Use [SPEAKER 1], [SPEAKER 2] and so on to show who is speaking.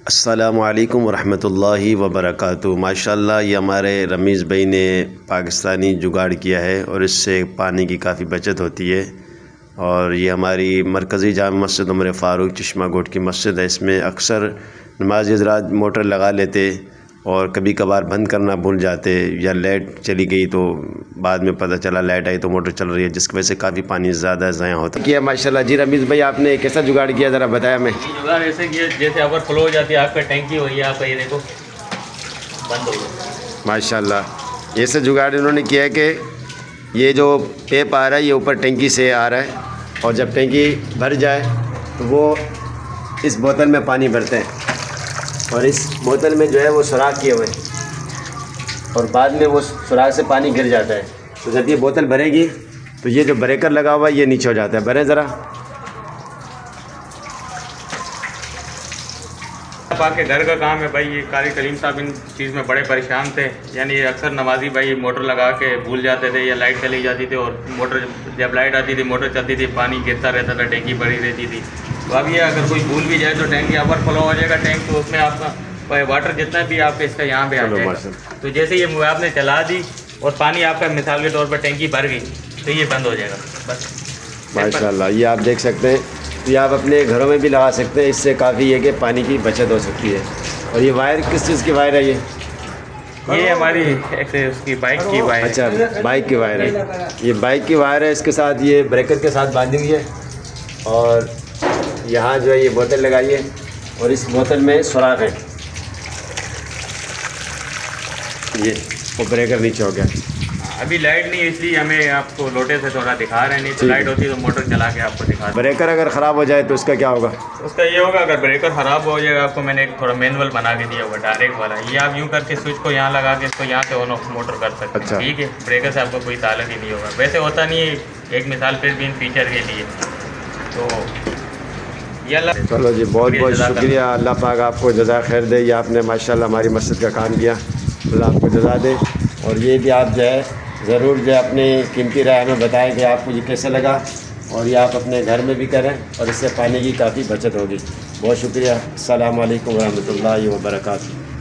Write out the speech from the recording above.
[SPEAKER 1] अस्सलामुअलैकुम वरहमतुल्लाहि वबरकातुहू। माशाल्लाह ये हमारे रमीज़ भाई ने पाकिस्तानी जुगाड़ किया है और इससे पानी की काफ़ी बचत होती है। और ये हमारी मरकज़ी जामा मस्जिद उमर फ़ारूक चश्मा गोट की मस्जिद है। इसमें अक्सर नमाज़ी हज़रात मोटर लगा लेते और कभी कभार बंद करना भूल जाते, या लाइट चली गई तो बाद में पता चला लाइट आई तो मोटर चल रही है, जिसकी वजह से काफ़ी पानी ज़्यादा ज़ाया होता है। किया माशाल्लाह जी। रमीज़ भाई आपने कैसा जुगाड़ किया, ज़रा बताया हमें।
[SPEAKER 2] जुगाड़ ऐसे किया जैसे ओवरफ्लो हो जाती है आपका टैंकी हुई है, आपका ये देखो बंद हो गया।
[SPEAKER 1] माशाल्लाह ऐसे जुगाड़ इन्होंने किया है कि ये जो टेप आ रहा है ये ऊपर टैंकी से आ रहा है, और जब टैंकी भर जाए तो वो इस बोतल में पानी भरते हैं, और इस बोतल में जो है वो सुराख किए हुए, और बाद में वो सुराख से पानी गिर जाता है। तो जब ये बोतल भरेगी तो ये जो ब्रेकर लगा हुआ है ये नीचे हो जाता है। भरें ज़रा।
[SPEAKER 2] आपके घर का काम है भाई। ये कारी कलीम साहब इन चीज़ में बड़े परेशान थे, यानी अक्सर नमाजी भाई मोटर लगा के भूल जाते थे, या लाइट चली जाती थी और मोटर जब लाइट आती थी मोटर चलती थी, पानी गिरता रहता था, टैंकी भरी रहती थी। तो अब ये अगर कोई भूल भी जाए तो टैंकी ओवरफ्लो हो जाएगा टैंक, तो उसमें आपका वाटर जितना भी आपका इसका यहाँ पे आ जाएगा। तो जैसे ये आपने चला दी और पानी आपका मिसाल के तौर पर टैंकी भर गई तो ये बंद हो जाएगा बस।
[SPEAKER 1] माशाल्लाह ये आप देख सकते हैं, ये आप अपने घरों में भी लगा सकते हैं। इससे काफ़ी है कि पानी की बचत हो सकती है। और ये वायर किस चीज़ की वायर है? ये
[SPEAKER 2] हमारी उसकी बाइक की वायर।
[SPEAKER 1] अच्छा, बाइक की वायर है। ये बाइक की वायर है, इसके साथ ये ब्रेकर के साथ बांधी हुई है, और यहाँ जो है ये बोतल लगाई है, और इस बोतल में सुराख है। ये वो ब्रेकर नीचे हो गया।
[SPEAKER 2] अभी लाइट नहीं है इसलिए हमें आपको लोटे से थोड़ा दिखा रहे हैं, नहीं तो लाइट होती तो मोटर चला के आपको दिखा।
[SPEAKER 1] ब्रेकर अगर ख़राब हो जाए तो उसका क्या होगा?
[SPEAKER 2] उसका ये होगा, अगर ब्रेकर ख़राब हो जाएगा आपको मैंने एक थोड़ा मैनुअल बना के दिया होगा डायरेक्ट वाला। ये आप यूँ करके स्विच को यहाँ लगा के इसको यहाँ से ऑन ऑफ मोटर कर सकते हैं।
[SPEAKER 1] अच्छा।
[SPEAKER 2] ठीक है, ब्रेकर से आपको कोई ताल्लुक ही नहीं होगा। वैसे होता नहीं है, एक मिसाल फिर भी इन फीचर के लिए। तो
[SPEAKER 1] चलो जी, बहुत बहुत शुक्रिया। अल्लाह पाक आपको जज़ा खैर दे। ये आपने माशाल्लाह हमारी मस्जिद का काम किया, अल्लाह आपको जज़ा दे। और ये भी आप जो है ज़रूर जो है अपनी कीमती राय हमें बताएं कि आपको ये कैसा लगा, और ये आप अपने घर में भी करें, और इससे पानी की काफ़ी बचत होगी। बहुत शुक्रिया। अस्सलामु अलैकुम वरहमतुल्लाहि वबरकातुहू।